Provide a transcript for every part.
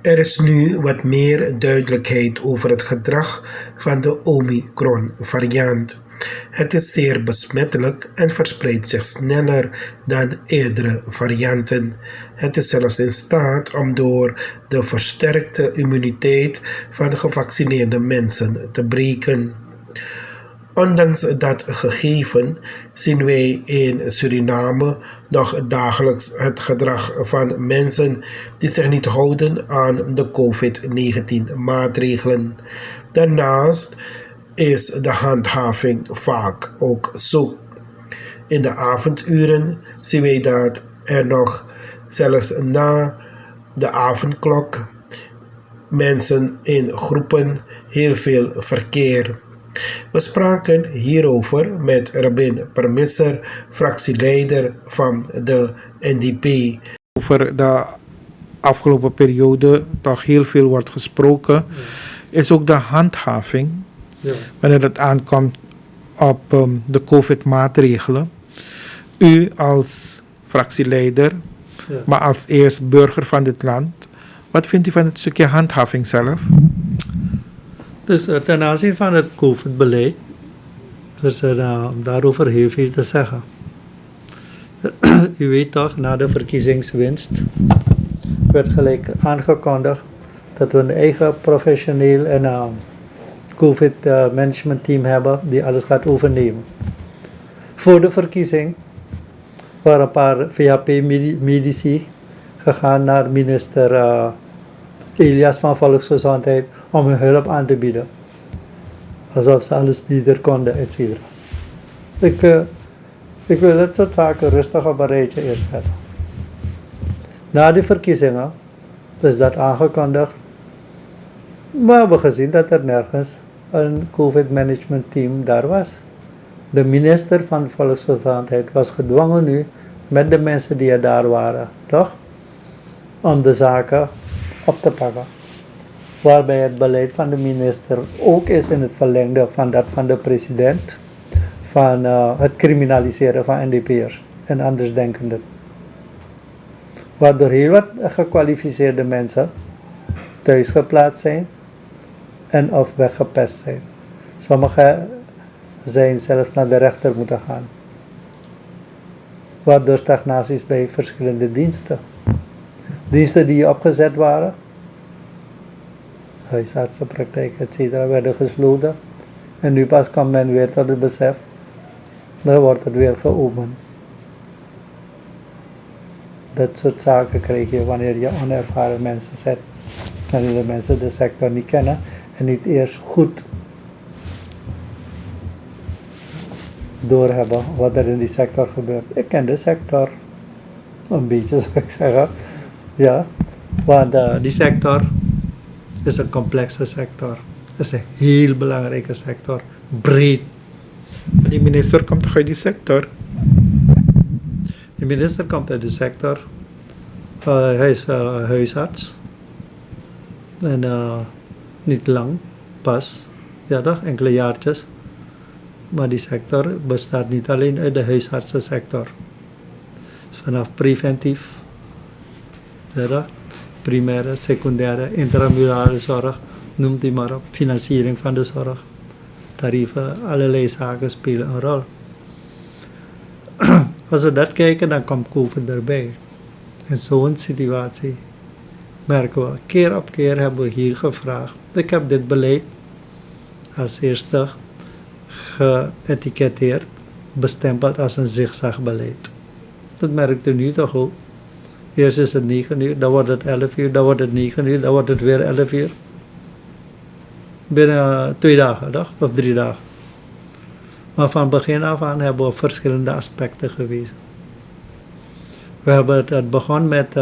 Er is nu wat meer duidelijkheid over het gedrag van de Omicron-variant. Het is zeer besmettelijk en verspreidt zich sneller dan eerdere varianten. Het is zelfs in staat om door de versterkte immuniteit van gevaccineerde mensen te breken. Ondanks dat gegeven zien wij in Suriname nog dagelijks het gedrag van mensen die zich niet houden aan de COVID-19-maatregelen. Daarnaast is de handhaving vaak ook zo. In de avonduren zien wij dat er nog, zelfs na de avondklok, mensen in groepen heel veel verkeer. We spraken hierover met Rabin Permisser, fractieleider van de NDP. Over de afgelopen periode toch heel veel wordt gesproken, is ook de handhaving. Ja. Wanneer het aankomt op de COVID-maatregelen. U als fractieleider, ja, maar als eerst burger van dit land, wat vindt u van het stukje handhaving zelf? Dus ten aanzien van het COVID-beleid is er daarover heel veel te zeggen. U weet toch, na de verkiezingswinst werd gelijk aangekondigd dat we een eigen professioneel en COVID-management team hebben die alles gaat overnemen. Voor de verkiezing waren een paar VHP-medici gegaan naar minister Elias van Volksgezondheid om hun hulp aan te bieden. Alsof ze alles beter konden, etc. Ik wil dit soort zaken rustig op een rijtje eerst zetten. Na de verkiezingen is dat aangekondigd. Maar we hebben gezien dat er nergens een COVID-management team daar was. De minister van Volksgezondheid was gedwongen nu met de mensen die er daar waren, toch? Om de zaken op te pakken. Waarbij het beleid van de minister ook is in het verlengde van dat van de president. Van het criminaliseren van NDP'ers en andersdenkenden. Waardoor heel wat gekwalificeerde mensen thuis geplaatst zijn en of weggepest zijn. Sommigen zijn zelfs naar de rechter moeten gaan. Waardoor stagnaties bij verschillende diensten. Diensten die opgezet waren, huisartsenpraktijk, etc. werden gesloten. En nu pas komt men weer tot het besef, dan wordt het weer geopend. Dat soort zaken krijg je wanneer je onervaren mensen zet. Wanneer de mensen de sector niet kennen en niet eerst goed doorhebben wat er in die sector gebeurt. Ik ken de sector een beetje, zou ik zeggen. Ja, want die sector is een complexe sector. Het is een heel belangrijke sector. Breed. Maar die minister komt toch uit die sector? De minister komt uit de sector. Hij is huisarts. En niet lang, pas. Ja toch, enkele jaartjes. Maar die sector bestaat niet alleen uit de huisartsensector. Dus vanaf preventief, ja, primaire, secundaire, intramurale zorg, noemt u maar op, financiering van de zorg, tarieven, allerlei zaken spelen een rol. Als we dat kijken, dan komt COVID erbij. In zo'n situatie merken we, keer op keer hebben we hier gevraagd. Ik heb dit beleid als eerste geëtiketteerd, bestempeld als een zigzagbeleid. Dat merkt u nu toch ook. Eerst is het 9 uur, dan wordt het 11 uur, dan wordt het 9 uur, dan wordt het weer 11 uur. Binnen 2 dagen, toch? Of 3 dagen. Maar van begin af aan hebben we verschillende aspecten gewezen. We hebben het begonnen met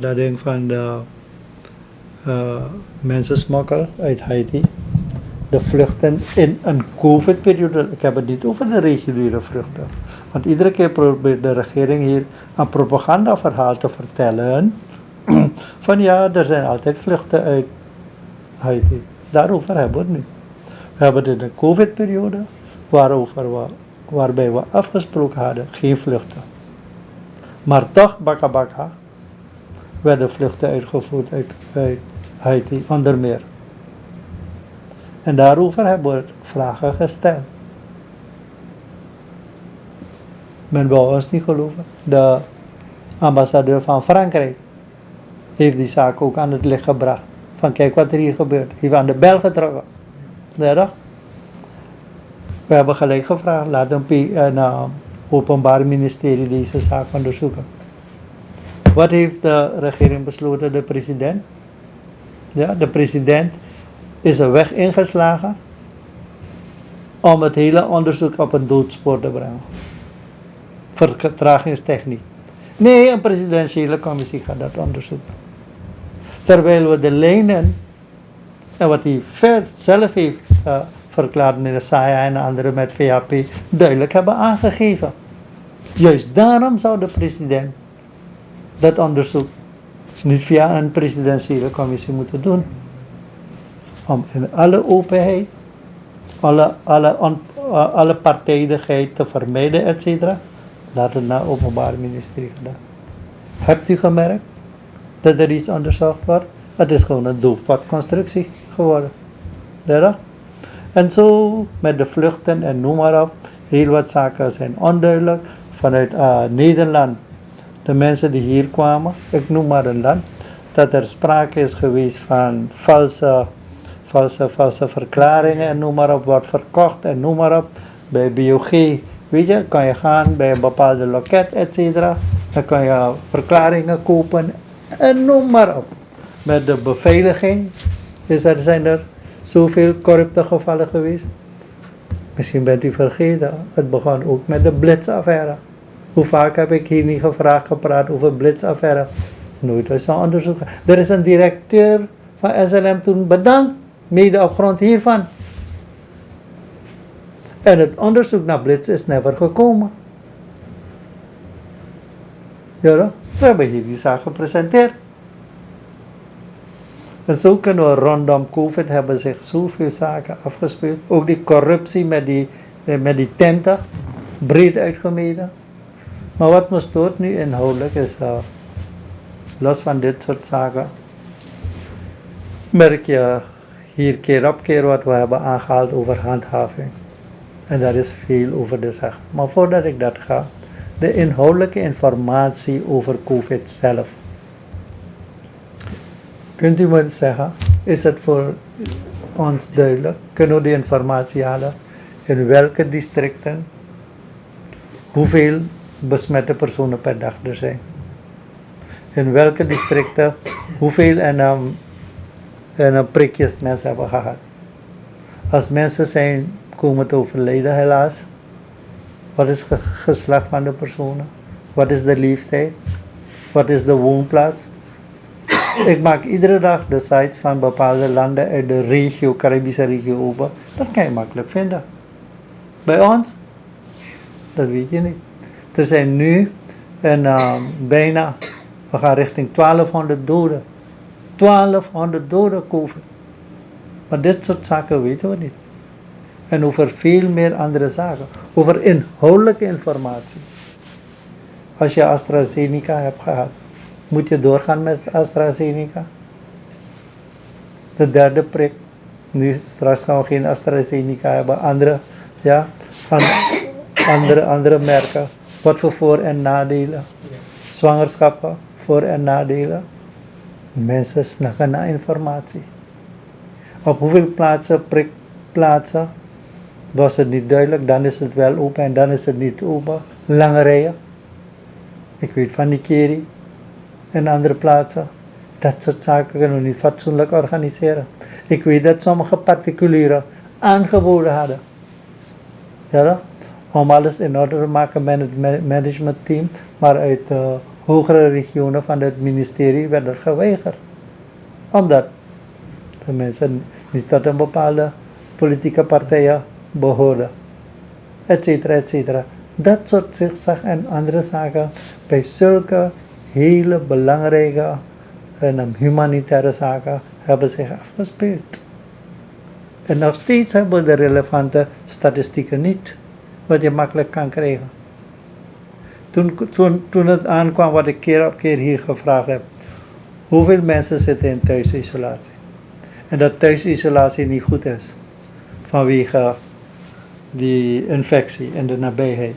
dat ding van de mensensmokkel uit Haiti. De vluchten in een COVID-periode. Ik heb het niet over de reguliere vluchten. Want iedere keer probeert de regering hier een propagandaverhaal te vertellen. Van ja, er zijn altijd vluchten uit Haiti. Daarover hebben we het nu. We hebben het in de COVID-periode, waarbij we afgesproken hadden, geen vluchten. Maar toch, bakka bakka, werden vluchten uitgevoerd uit Haiti, onder meer. En daarover hebben we vragen gesteld. Men wou ons niet geloven. De ambassadeur van Frankrijk heeft die zaak ook aan het licht gebracht. Van kijk wat er hier gebeurt. Heeft aan de bel getrokken. Ja, toch? We hebben gelijk gevraagd, laat een openbaar ministerie deze zaak onderzoeken. Wat heeft de regering besloten, de president? Ja, de president is een weg ingeslagen om het hele onderzoek op een doodspoor te brengen. Vertragingstechniek. Nee, een presidentiële commissie gaat dat onderzoeken. Terwijl we de lijnen, en wat hij zelf heeft verklaard in de SAIA en anderen met VHP, duidelijk hebben aangegeven. Juist daarom zou de president dat onderzoek niet via een presidentiële commissie moeten doen. Om in alle openheid, alle partijdigheid te vermijden, etc. Laat het naar het openbaar ministerie gedaan. Hebt u gemerkt dat er iets onderzocht wordt? Het is gewoon een doofpotconstructie geworden. Ja? En zo met de vluchten en noem maar op. Heel wat zaken zijn onduidelijk. Vanuit Nederland, de mensen die hier kwamen, ik noem maar een land, dat er sprake is geweest van valse verklaringen en noem maar op, wordt verkocht en noem maar op. Bij BOG, weet je, kan je gaan bij een bepaalde loket, etc. Dan kan je verklaringen kopen en noem maar op. Met de beveiliging zijn er zoveel corrupte gevallen geweest. Misschien bent u vergeten, het begon ook met de blitzaffaire. Hoe vaak heb ik hier niet gepraat over blitzaffaire? Nooit eens zo'n onderzoek. Er is een directeur van SLM toen bedankt, mede op grond hiervan. En het onderzoek naar blitz is never gekomen. Ja, we hebben hier die zaak gepresenteerd. En zo kunnen we rondom COVID hebben zich zoveel zaken afgespeeld. Ook die corruptie met die tenten, breed uitgemeten. Maar wat me stoort nu inhoudelijk is, los van dit soort zaken, merk je hier keer op keer wat we hebben aangehaald over handhaving. En daar is veel over te zeggen. Maar voordat ik dat ga, de inhoudelijke informatie over COVID zelf. Kunt u me zeggen, is het voor ons duidelijk? Kunnen we die informatie halen? In welke districten? Hoeveel besmette personen per dag er zijn? In welke districten? Hoeveel prikjes mensen hebben gehad? Als mensen zijn komen te overlijden helaas, wat is het geslacht van de personen? Wat is de leeftijd? Wat is de woonplaats? Ik maak iedere dag de sites van bepaalde landen uit de regio, Caribische regio open. Dat kan je makkelijk vinden. Bij ons? Dat weet je niet. Er zijn nu bijna, we gaan richting 1200 doden. 1200 doden COVID. Maar dit soort zaken weten we niet. En over veel meer andere zaken. Over inhoudelijke informatie. Als je AstraZeneca hebt gehad, moet je doorgaan met AstraZeneca. De derde prik. Nu straks gaan we geen AstraZeneca hebben. Andere merken. Wat voor voor- en nadelen. Zwangerschappen, voor- en nadelen. Mensen snakken naar informatie. Op hoeveel prikplaatsen was het niet duidelijk, dan is het wel open en dan is het niet open. Lange rijen. Ik weet van Nikeri en andere plaatsen. Dat soort zaken kunnen we niet fatsoenlijk organiseren. Ik weet dat sommige particulieren aangeboden hadden. Ja, om alles in orde te maken met het managementteam. Maar uit de hogere regionen van het ministerie werd er geweigerd. Omdat de mensen niet tot een bepaalde politieke partijen behoorden. Etcetera, etcetera. Dat soort zigzag en andere zaken bij zulke hele belangrijke en humanitaire zaken hebben zich afgespeeld. En nog steeds hebben we de relevante statistieken niet, wat je makkelijk kan krijgen. Toen het aankwam wat ik keer op keer hier gevraagd heb, Hoeveel mensen zitten in thuisisolatie? En dat thuisisolatie niet goed is. Vanwege die infectie in de nabijheid.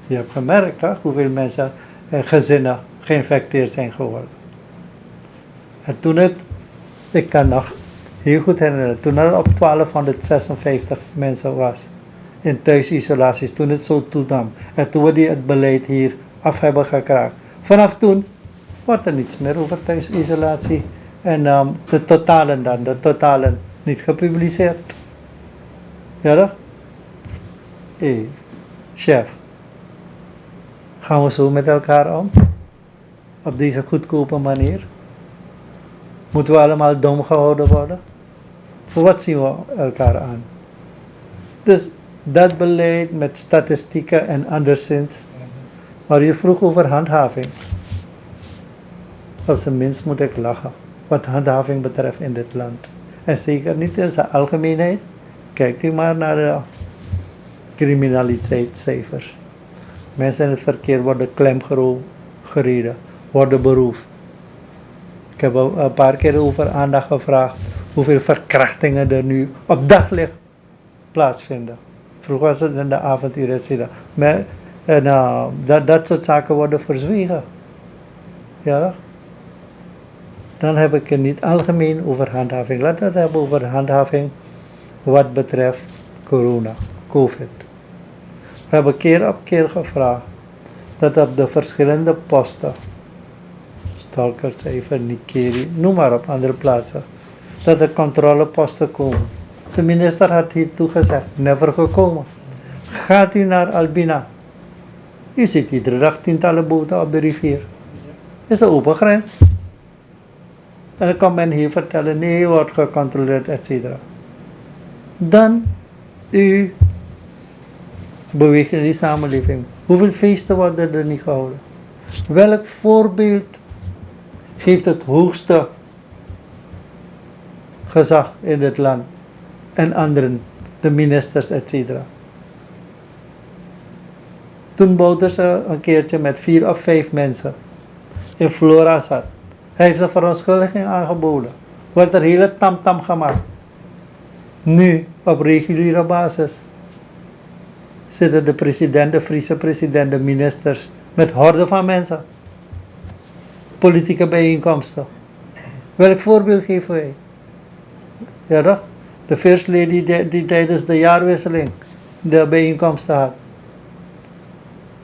Je hebt gemerkt, toch? Hoeveel mensen en gezinnen geïnfecteerd zijn geworden. En toen ik kan nog heel goed herinneren, toen er op 1256 mensen was in thuisisolaties, toen het zo toenam. En toen we het beleid hier af hebben gekraakt. Vanaf toen wordt er niets meer over thuisisolatie. En de totalen niet gepubliceerd. Ja toch? Hé, chef. Gaan we zo met elkaar om? Op deze goedkope manier? Moeten we allemaal dom gehouden worden? Voor wat zien we elkaar aan? Dus dat beleid met statistieken en anderszins. Maar je vroeg over handhaving. Op zijn minst moet ik lachen. Wat handhaving betreft in dit land. En zeker niet in zijn algemeenheid. Kijkt u maar naar de criminaliteitscijfers. Mensen in het verkeer worden klemgereden, worden beroofd. Ik heb een paar keer over aandacht gevraagd hoeveel verkrachtingen er nu op daglicht plaatsvinden. Vroeger was het in de avonduren, etc. Maar dat soort zaken worden verzwegen. Ja? Dan heb ik het niet algemeen over handhaving. Laten we het hebben over handhaving wat betreft corona, COVID. We hebben keer op keer gevraagd dat op de verschillende posten, Stalkercijfer, Nikeri, noem maar op andere plaatsen, dat er controleposten komen. De minister had hier toegezegd, never gekomen. Gaat u naar Albina. U ziet iedere dag tientallen boten op de rivier. Is een open grens. En dan kan men hier vertellen, nee, wordt gecontroleerd, etc. Dan, u beweegt in die samenleving. Hoeveel feesten worden er niet gehouden? Welk voorbeeld geeft het hoogste gezag in het land? En anderen, de ministers, etc. Toen bouwden ze een keertje met 4 of 5 mensen in Flora zat. Hij heeft een verontschuldiging aangeboden. Wordt er hele tamtam gemaakt. Nu, op reguliere basis, zitten de president, de Friese president, de ministers, met horden van mensen. Politieke bijeenkomsten. Welk voorbeeld geven wij? Ja toch? De first lady die tijdens de jaarwisseling de bijeenkomsten had.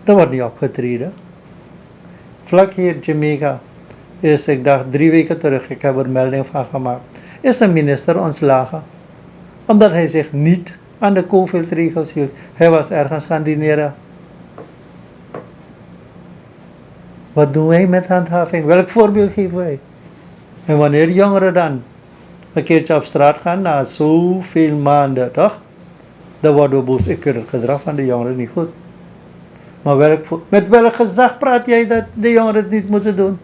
Dat wordt niet opgetreden. Vlak hier Jamaica is, ik dacht 3 weken terug, ik heb er melding van gemaakt, is een minister ontslagen. Omdat hij zich niet aan de COVID-regels hield. Hij was ergens gaan dineren. Wat doen wij met handhaving? Welk voorbeeld geven wij? En wanneer jongeren dan een keertje op straat gaan, na zoveel maanden, toch? Dan worden we boos. Ik keur het gedrag van de jongeren niet goed. Maar met welk gezag praat jij dat de jongeren het niet moeten doen?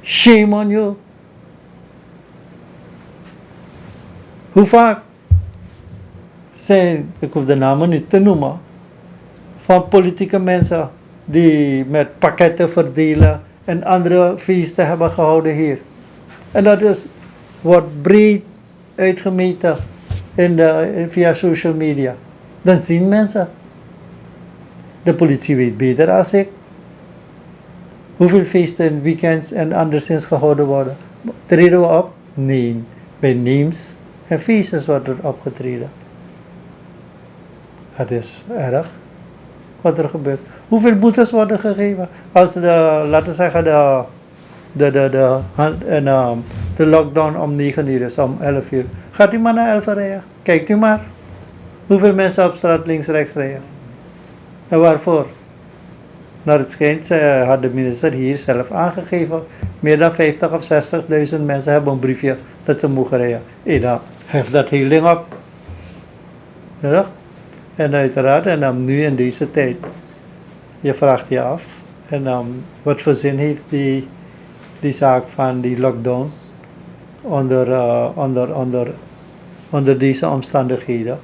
Shame on you. Hoe vaak zijn, ik hoef de namen niet te noemen, van politieke mensen die met pakketten verdelen en andere feesten hebben gehouden hier. En dat wordt breed uitgemeten via social media. Dan zien mensen. De politie weet beter als ik hoeveel feesten, weekends en anderszins gehouden worden. Treden we op? Nee. Bij names en feestjes wordt er opgetreden. Het is erg wat er gebeurt. Hoeveel boetes worden gegeven? Als laten we zeggen, de lockdown om 9 uur is, om 11 uur. Gaat u maar naar 11 rijden. Kijkt u maar. Hoeveel mensen op straat links-rechts rijden. En waarvoor? Naar het schijnt had de minister hier zelf aangegeven. Meer dan 50 of 60.000 mensen hebben een briefje dat ze mogen rijden. Dan heft dat heel ding op. Ja? En uiteraard, en dan nu in deze tijd. Je vraagt je af. En dan, wat voor zin heeft die zaak van die lockdown onder deze omstandigheden?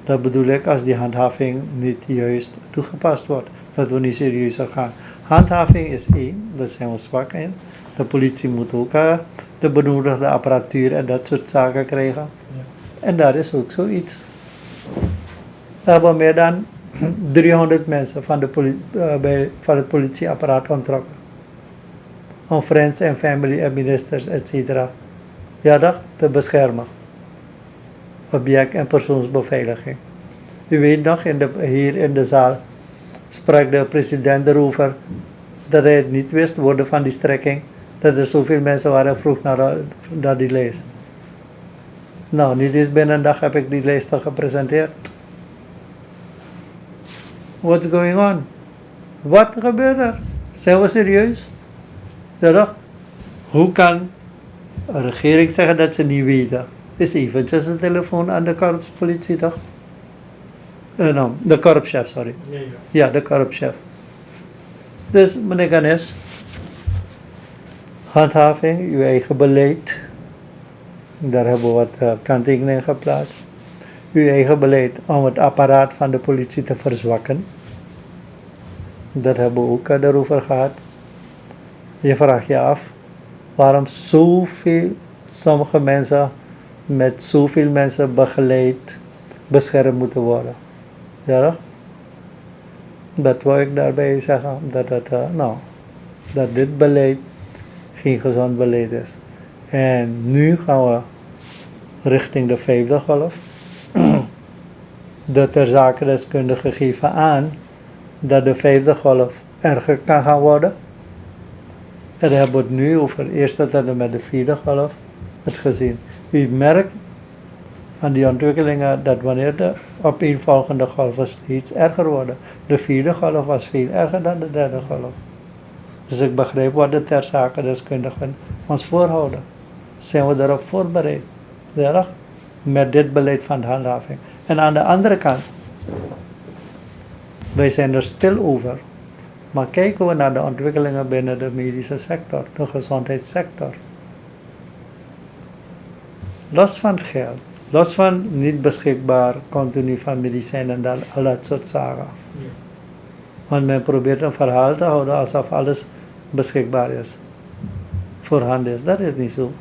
Dat bedoel ik als die handhaving niet juist toegepast wordt. Dat we niet serieus gaan. Handhaving is één, daar zijn we zwak in. De politie moet ook de benodigde apparatuur en dat soort zaken krijgen. En daar is ook zoiets. We hebben meer dan 300 mensen van het politieapparaat ontrokken. Om friends en family en ministers, etc. Ja, dat te beschermen. Object- en persoonsbeveiliging. U weet nog, hier in de zaal sprak de president erover dat hij het niet wist worden van die strekking. Dat er zoveel mensen waren vroeg naar die lijst. Nou, niet eens binnen een dag heb ik die lijst al gepresenteerd. What's going on? Wat gebeurt er? Zijn we serieus? Ja, toch? Hoe kan een regering zeggen dat ze niet weten? Is eventjes een telefoon aan de korpspolitie, toch? No, de korpschef, sorry. Ja, de korpschef. Dus, meneer Ganesh, handhaving, uw eigen beleid. Daar hebben we wat kanttekeningen geplaatst. Uw eigen beleid om het apparaat van de politie te verzwakken. Dat hebben we ook daarover gehad. Je vraagt je af waarom sommige mensen met zoveel mensen begeleid, beschermd moeten worden. Ja, dat wil ik daarbij zeggen, dat dit beleid geen gezond beleid is. En nu gaan we richting de 5e golf. De ter zake deskundigen geven aan dat de 5e golf erger kan gaan worden. En dan hebben we het nu over eerst tot en met de 4e golf het gezien. U merkt aan die ontwikkelingen dat wanneer de opeenvolgende golven steeds erger worden. De 4e golf was veel erger dan de 3e golf. Dus ik begrijp wat de ter zake deskundigen ons voorhouden. Zijn we daarop voorbereid? Ja, met dit beleid van de handhaving. En aan de andere kant, wij zijn er stil over. Maar kijken we naar de ontwikkelingen binnen de medische sector, de gezondheidssector. Los van geld, los van niet beschikbaar continu van medicijnen en al dat soort zaken. Ja. Want men probeert een verhaal te houden alsof alles beschikbaar is, voorhanden is. Dat is niet zo.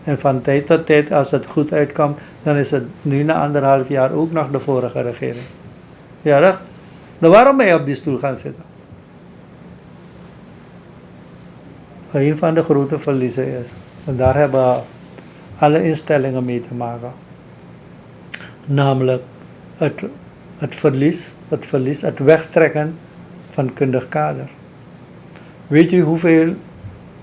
En van tijd tot tijd, als het goed uitkomt, dan is het nu na 1,5 jaar ook nog de vorige regering. Ja, toch? Dan waarom ben je op die stoel gaan zitten? Een van de grote verliezen is, en daar hebben alle instellingen mee te maken, namelijk het verlies, het wegtrekken van kundig kader. Weet u hoeveel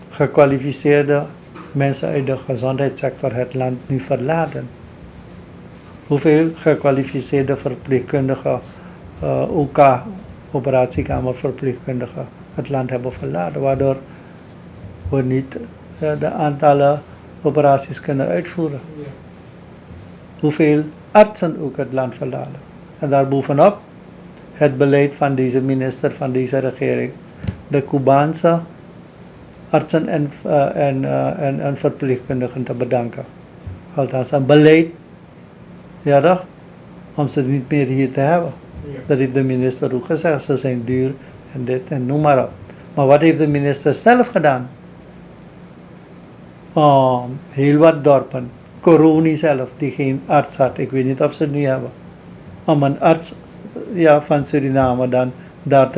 gekwalificeerde mensen uit de gezondheidssector het land nu verlaten? Hoeveel gekwalificeerde verpleegkundigen, OK, operatiekamerverpleegkundigen, het land hebben verlaten, waardoor we niet de aantallen operaties kunnen uitvoeren. Ja. Hoeveel artsen ook het land verlaten. En daarbovenop het beleid van deze minister, van deze regering, de Cubaanse artsen en verpleegkundigen te bedanken. Althans een beleid, ja toch, om ze niet meer hier te hebben. Ja. Dat heeft de minister ook gezegd, ze zijn duur en dit en noem maar op. Maar wat heeft de minister zelf gedaan? Heel wat dorpen, Coroni zelf, die geen arts had, ik weet niet of ze het nu hebben, om een arts van Suriname dan daar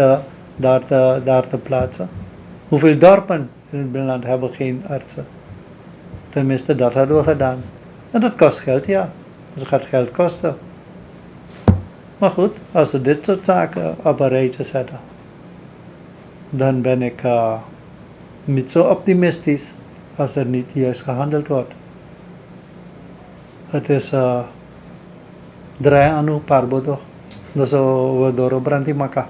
te plaatsen. Hoeveel dorpen in het binnenland hebben geen artsen? Tenminste, dat hadden we gedaan. En dat kost geld, ja. Dat gaat geld kosten. Maar goed, als we dit soort zaken op een rijtje zetten, dan ben ik niet zo optimistisch als er niet juist gehandeld wordt. Het is draai anu parbodo. Dus we door brandy maka.